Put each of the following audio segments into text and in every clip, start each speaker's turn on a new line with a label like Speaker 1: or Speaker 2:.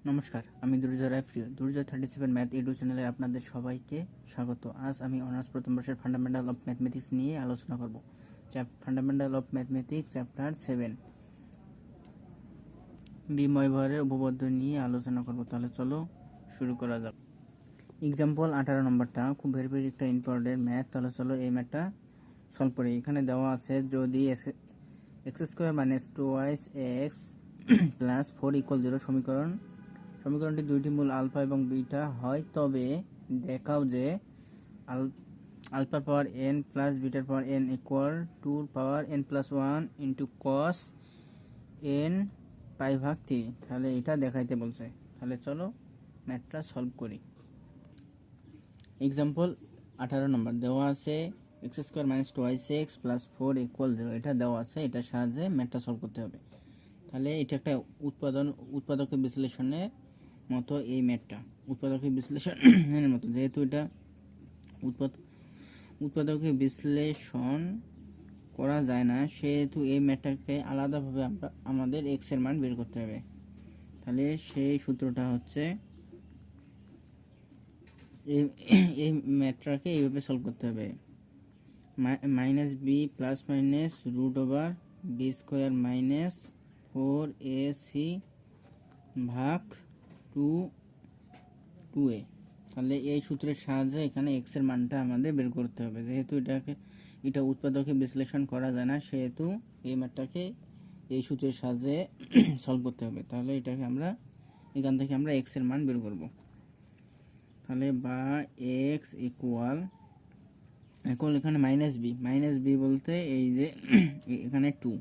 Speaker 1: নমস্কার, আমি দুর্জয় প্রিয় দুর্জয় 37 ম্যাথ ইউটিউব চ্যানেলে আপনাদের সবাইকে স্বাগত। আজ আমি অনার্স প্রথম বর্ষের ফান্ডামেন্টাল অফ ম্যাথমেটিক্স নিয়ে আলোচনা করব। Fundamental of mathematics chapter 7 De ময়ভারের উপপাদ্য নিয়ে আলোচনা করব। তাহলে চলো শুরু করা যাক। এক্সাম্পল 18 নম্বরটা খুব ভেরি একটা ইম্পর্টেন্ট ম্যাথ। তাহলে চলো এই ম্যাথটা সলভ করি। এখানে দেওয়া আছে যদি x square minus 2x plus 4 = 0 সমীকরণটি দুইটি মূল আলফা এবং বিটা হয়, তবে দেখাও যে আলফার পাওয়ার n plus bitter power n equal to power n plus 1 into cos n π/3। তাহলে এটা দেখাইতে বলছে। তাহলে চলো ম্যাথটা সলভ করি। এক্সাম্পল 18 নম্বর দেওয়া আছে x square minus 2x plus 4 = 0। এটা দেওয়া আছে, এটার সাহায্যে ম্যাথটা সলভ করতে হবে। তাহলে এটা একটা উৎপাদক বিশ্লেষণের মতো। এই ম্যাথটা উৎপাদক বিশ্লেষণের মতো, যেহেতু এটা উৎপাদক বিশ্লেষণ করা যায় না, সেহেতু এই ম্যাথটাকে আলাদাভাবে আমাদের এক্স এর মান বের করতে হবে। তাহলে সেই সূত্রটা হচ্ছে এই ম্যাথটাকে এইভাবে সলভ করতে হবে। Minus b plus minus root over b square minus 4ac ভাগ 2a। তাহলে এই সূত্রের সাহায্যে এখানে এক্স এর মানটা আমাদের বের করতে হবে। যেহেতু এটা উৎপাদকে বিশ্লেষণ করা যায় না, সেহেতু এই ম্যাথটাকে এই সূত্রের সাহায্যে সলভ করতে হবে। তাহলে এখান থেকে আমরা এক্স এর মান বের করব। তাহলে বা এক্স ইকুয়াল এখানে মাইনাস বি বলতে এই যে এখানে 2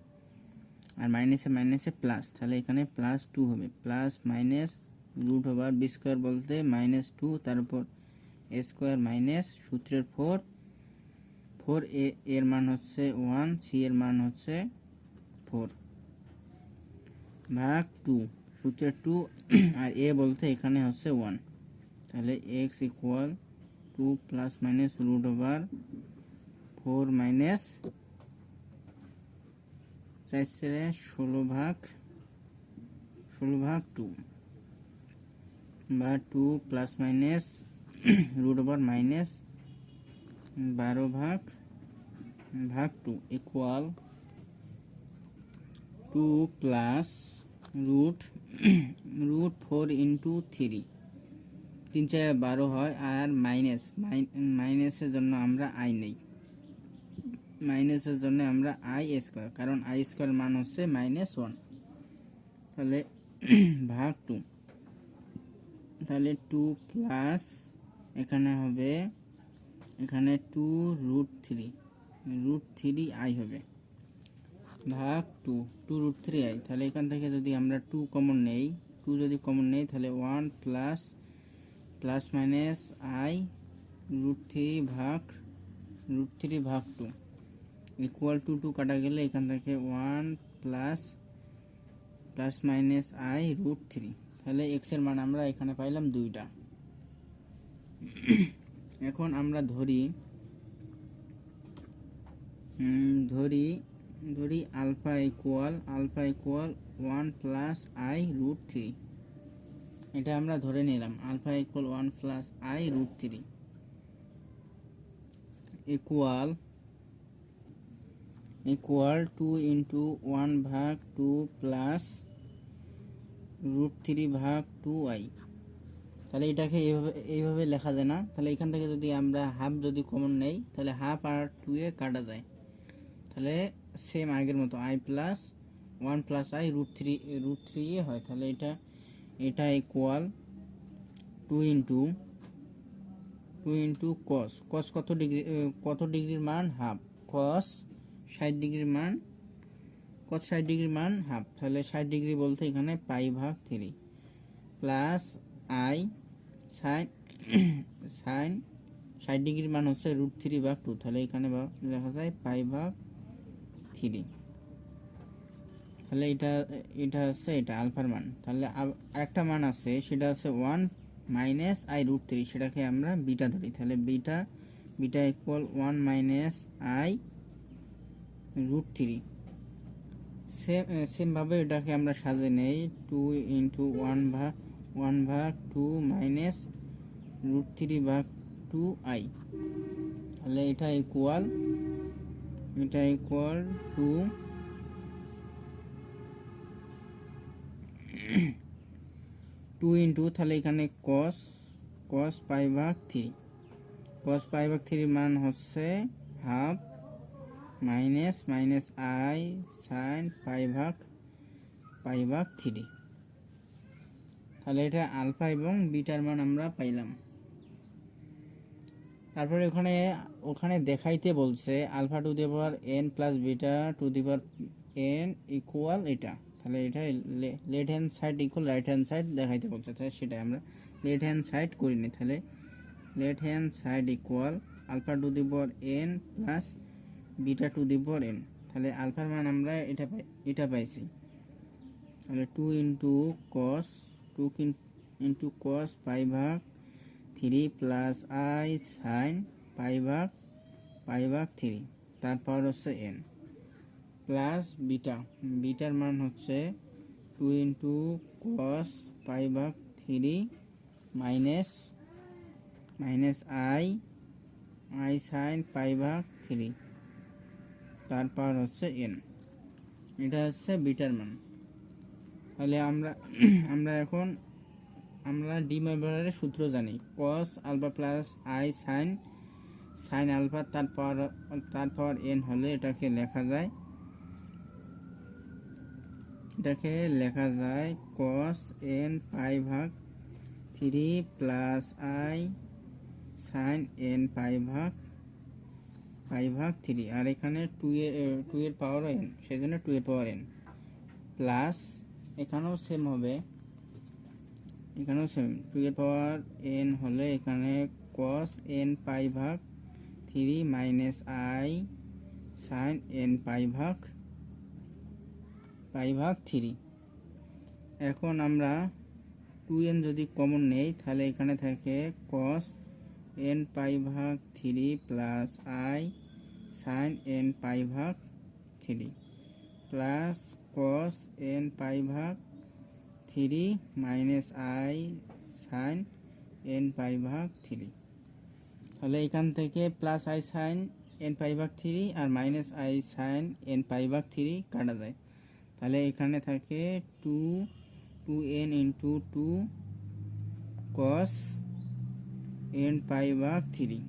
Speaker 1: আর মাইনাসে প্লাস, তাহলে এখানে প্লাস 2 হবে। Plus minus root over b square বলতে -2, তারপর এ স্কোয়ার মাইনাস সূত্রের 4 এর মান হচ্ছে 1, সি এর মান হচ্ছে 4 ভাগ 2 সূত্রের 2 আর এ বলতে এখানে হচ্ছে 1। তাহলে x equal 2 plus minus root over 4 minus 16 ভাগ 2 বা 2 plus minus root over minus 12 ভাগ 2 ইকুয়াল 2 প্লাস রুট 4 ইন্টু 3, 3 4 12 হয়। আর মাইনাসের জন্য আমরা আই নেই, মাইনাসের জন্য আমরা আই স্কোয়ার, কারণ আই স্কোয়ার মান হচ্ছে -1। তাহলে ভাগ 2, তাহলে 2 প্লাস এখানে হবে 2 √3 আই হবে ভাগ 2 √3 আই। তাহলে এখান থেকে যদি আমরা 2 কমন নেই, তাহলে 1 প্লাস মাইনাস আই √3 ভাগ 2 ইকুয়াল টু 2 কাটা গেলে এখান থেকে 1 প্লাস মাইনাস আই √3। তাহলে এক্স এর মান আমরা এখানে পাইলাম 2টা। এখন আমরা ধরি আলফা ইকুয়াল 1 প্লাস আই √3। এটা আমরা ধরে নিলাম alpha equal 1 plus i √3 equal 2 into 1 ভাগ 2 প্লাস √3 ভাগ 2i। তাহলে এটাকে এইভাবে লেখা যায় না। তাহলে এখান থেকে যদি আমরা হাফ যদি কমন নেই, তাহলে হাফ আর 2 এ কাটা যায়। তাহলে সেম আগের মতো i প্লাস 1 প্লাস আই √3 এ হয়। তাহলে এটা ইকুয়াল 2 ইন্টু কস কত ডিগ্রির মান হাফ, কস 60 ডিগ্রির মান হাফ। তাহলে 60 ডিগ্রি বলতে এখানে π/3 প্লাস আই সাইন 60 ডিগ্রির মান হচ্ছে √3 ভাগ 2। তাহলে এখানে লেখা যায় π/3। তাহলে এটা হচ্ছে এটা আলফার মান। তাহলে আরেকটা মান আছে, সেটা হচ্ছে 1 মাইনাস আই √3, সেটাকে আমরা বিটা ধরি। তাহলে বিটা ইকুয়াল 1 মাইনাস আই √3। সেমভাবে এটাকে আমরা সাজিয়ে নেই 2 ইন্টু 1 1/2 মাইনাস √3/2i। তাহলে এটা ইকুয়াল টু 2 ইন্টু, তাহলে এখানে cos π/3, cos π/3 মান হচ্ছে হাফ মাইনাস i sin π/3। তাহলে এটা আলফা এবং বিটার মান আমরা পাইলাম। তারপরে ওখানে দেখাইতে বলছে alpha to the power n plus beta to the power n equal এটা। তাহলে এটা left hand side equal right hand side দেখাইতে বলছে, তাহলে সেটাই আমরা লেফট হ্যান্ড সাইড করিনি। তাহলে left hand side equal alpha to the power n plus beta to the power n। তাহলে আলফার মান আমরা এটা পাইছি। তাহলে 2 into cos π/3 plus i sin π/3, তারপর হচ্ছে n প্লাস বিটার মান হচ্ছে 2 into cos π/3 minus i sin π/3, তারপর হচ্ছে n। এটা হচ্ছে বিটার মান। তাহলে আমরা ডি মোইভারের সূত্র জানি, cos alpha plus i sin alpha তারপর n হলে এটাকে লেখা যায় cos n π/3 plus i sin n π/3, আর এখানে 2 এর পাওয়ার n, সেজন্য 2 এর পাওয়ার n প্লাস এখানেও সেম হবে, 2 এর পাওয়ার n হলে এখানে cos n π/3 minus i sin n π/3। এখন আমরা 2n যদি কমন নেই, তাহলে এখানে থাকে cos n π/3 plus i sin n π/3 plus cos n π/3 minus i sin n π/3। তাহলে এখান থেকে প্লাস i sin n π/3 আর মাইনাস i sin n π/3 কাটা যায়। তাহলে এখানে থাকে 2n ইন্টু 2 cos n π/3।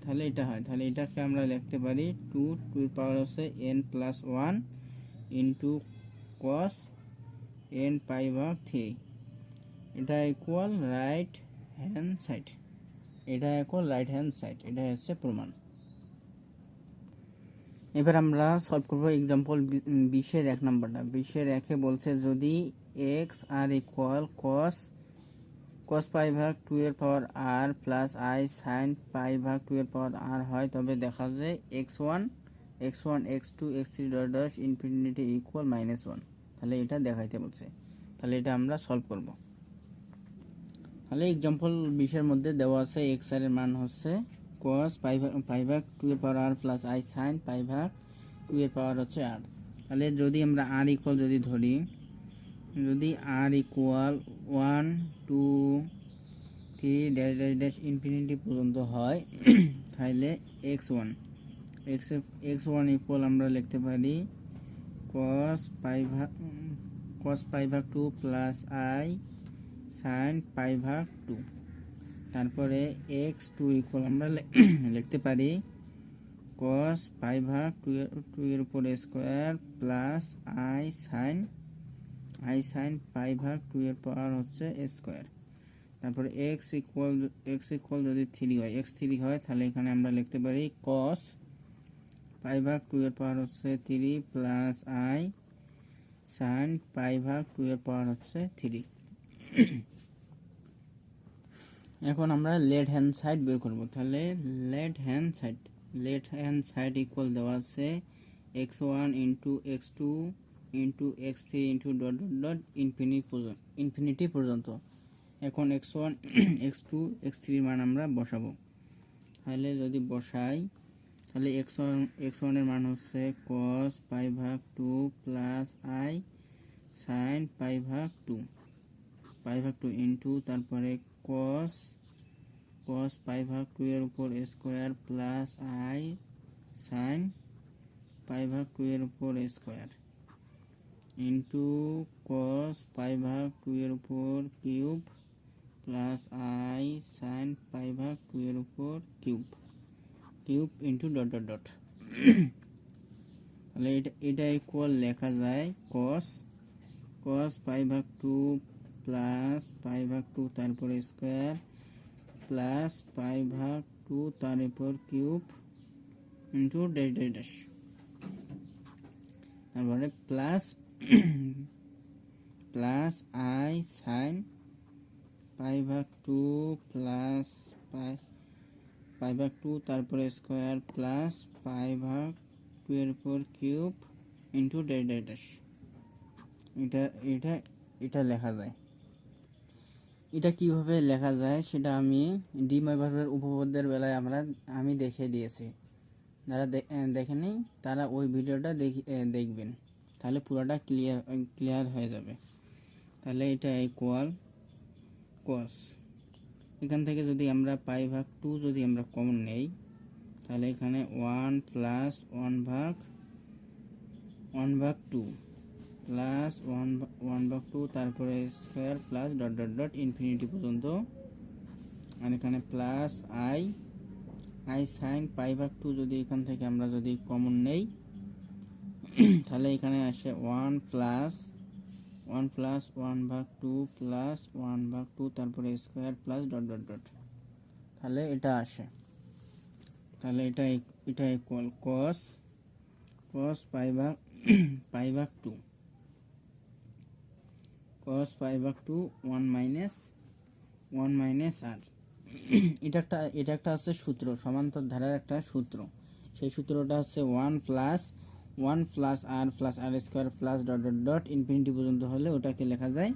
Speaker 1: তাহলে এটা হয়, তাহলে এটাকে আমরা লিখতে পারি 2 এর পাওয়ার হচ্ছে n plus 1 into cos n π/3। এটা ইকুয়াল রাইট হ্যান্ড সাইড, এটা হচ্ছে প্রমাণ। এবার আমরা সলভ করব এক্সাম্পল 20 এর 1 নম্বরটা। 20 এর 1-এ বলছে যদি x আর ইকুয়াল cos π/2 এর পাওয়ার r প্লাস i sin π/2 এর পাওয়ার r হয়, তবে দেখা যায় x1 x2 x3 dot infinity equal -1। তাহলে এটা দেখাইতে বলছে, তাহলে এটা আমরা সলভ করব। তাহলে এক্সাম্পল 20 এর মধ্যে দেওয়া আছে x এর মান হচ্ছে cos π/2 এর পাওয়ার r প্লাস i sin π/2 এর পাওয়ার হচ্ছে r। তাহলে যদি আমরা r ইকুয়াল ধরি, যদি r ইকুয়াল 1 2 3 ড্যাশ ইনফিনিটি পর্যন্ত হয়, তাহলে x1 ইকুয়াল আমরা লিখতে পারি cos π/2 প্লাস i sin π/2। তারপরে x2 ইকুয়াল আমরা লিখতে পারি cos π/2 এর উপর স্কোয়ার প্লাস i sin π/2 এর পাওয়ার হচ্ছে স্কোয়ার। তারপরে x ইকুয়াল যদি 3 হয়, x3 হয়, তাহলে এখানে আমরা লিখতে পারি cos π/2 এর পাওয়ার হচ্ছে 3 প্লাস i sin π/2 এর পাওয়ার হচ্ছে 3। এখন আমরা লেফট হ্যান্ড সাইড বের করব। তাহলে লেফট হ্যান্ড সাইড ইকুয়াল দেওয়া আছে x1 into x2 into x3 into dot infinity পর্যন্ত। এখন x1 x2 x3 মান আমরা বসাবো। তাহলে যদি বসাই, তাহলে x1 এর মান হচ্ছে cos π/2 প্লাস i sin π/2 পাই ভাগ 2 ইন্টু তারপরে কস পাই ভাগ 2 এর উপর square plus i sine pi ভাগ 2 এর উপর স্কোয়ার ইন্টু কস পাই ভাগ 2 এর উপর cube plus i sine pi ভাগ 2 এর উপর cube into dot dot dot. তাহলে এটা ইকুয়াল লেখা যায় কস পাই ভাগ 2 প্লাস পাই ভাগ 2 তারপরে স্কোয়ার প্লাস পাই ভাগ 2 তার উপর cube into dash dash dash, তারপরে প্লাস আই সাইন পাই ভাগ 2 প্লাস পাই ভাগ 2 তারপরে স্কোয়ার প্লাস পাই ভাগ 2 এর উপর cube into dash dash dash. এটা লেখা যায়। এটা কিভাবে লেখা যায় সেটা আমি ডি মোইভারের উপপাদ্যের বেলায় আমি দেখিয়ে দিয়েছি। যারা দেখেনি তারা ওই ভিডিওটা দেখবেন, তাহলে পুরোটা ক্লিয়ার হয়ে যাবে। তাহলে এটা ইকুয়াল কস, এখান থেকে যদি আমরা পাই ভাগ 2 যদি আমরা কমন নেই তাহলে এখানে 1 প্লাস 1 ভাগ 2 প্লাস 1 ভাগ 2 তারপরে square plus dot dot dot infinity পর্যন্ত, আর এখানে প্লাস আই সাইন পাই ভাগ 2 যদি এখান থেকে আমরা যদি কমন নেই তাহলে এখানে আসে 1 প্লাস 1 ভাগ 2 প্লাস 1 ভাগ 2 তারপরে square plus dot dot dot, তাহলে এটা আসে। তাহলে এটা ইকুয়াল কস পাই ভাগ 2 cos পাই ভাগ 2 1 মাইনাস আর। এটা একটা হচ্ছে সূত্র, সমান্তর ধারার একটা সূত্র। সেই সূত্রটা হচ্ছে 1 plus r square plus dot dot dot infinity পর্যন্ত হলে ওটাকে লেখা যায়।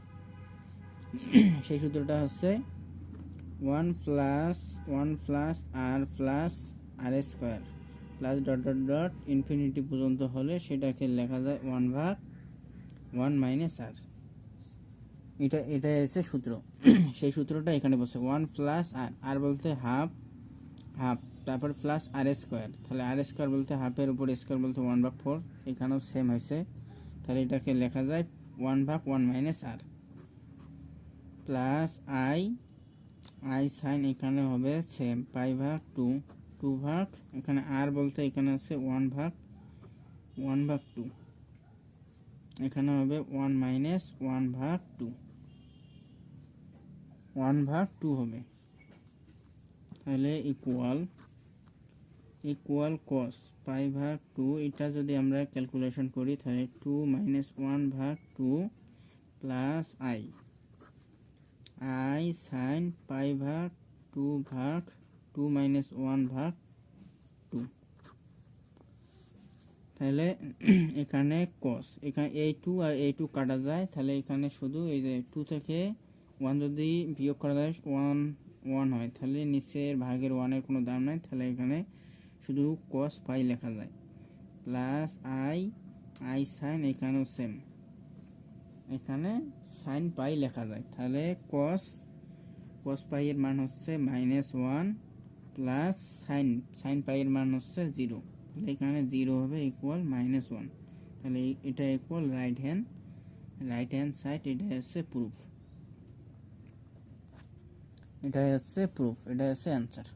Speaker 1: সেই সূত্রটা হচ্ছে 1 plus r square plus dot dot dot infinity পর্যন্ত হলে সেটাকে লেখা যায় 1 ভাগ 1 মাইনাস আর। এটা হচ্ছে সূত্র। সেই সূত্রটা এখানে বলছে 1 প্লাস আর বলতে হাফ তারপর প্লাস আর স্কোয়ার, তাহলে আর স্কোয়ার বলতে হাফের উপর স্কোয়ার বলতে 1 ভাগ 4, এখানেও সেম হয়েছে। তাহলে এটাকে লেখা যায় 1 ভাগ 1 মাইনাস আর প্লাস আই সাইন এখানে হবে সেম পাই ভাগ 2 ভাগ এখানে আর বলতে এখানে আছে 1 ভাগ 2, এখানে হবে 1 মাইনাস 1 ভাগ 2 হবে। তাহলে ইকুয়াল কস পাই ভাগ 2, এটা যদি আমরা ক্যালকুলেশন করি তাহলে 2 মাইনাস 1 ভাগ 2 প্লাস আই সাইন পাই ভাগ 2 মাইনাস 1 ভাগ 2। তাহলে এখানে কস, এখানে এই 2 আর এই 2 কাটা যায়, তাহলে এখানে শুধু এই যে 2 থেকে 1 যদি বিয়োগ করা যায় 1 হয়, তাহলে নিচের ভাগের 1 এর কোনো দাম নাই, তাহলে এখানে শুধু কস পাই লেখা যায় প্লাস আই সাইন এখানেও সেম, এখানে সাইন পাই লেখা যায়। তাহলে কস পাই এর মান হচ্ছে -1 প্লাস সাইন পাই এর মান হচ্ছে 0, তাহলে এখানে 0 হবে ইকুয়াল -1। তাহলে এটা ইকুয়াল রাইট হ্যান্ড সাইড। এটা হচ্ছে প্রুফ, এটা হচ্ছে অ্যান্সার।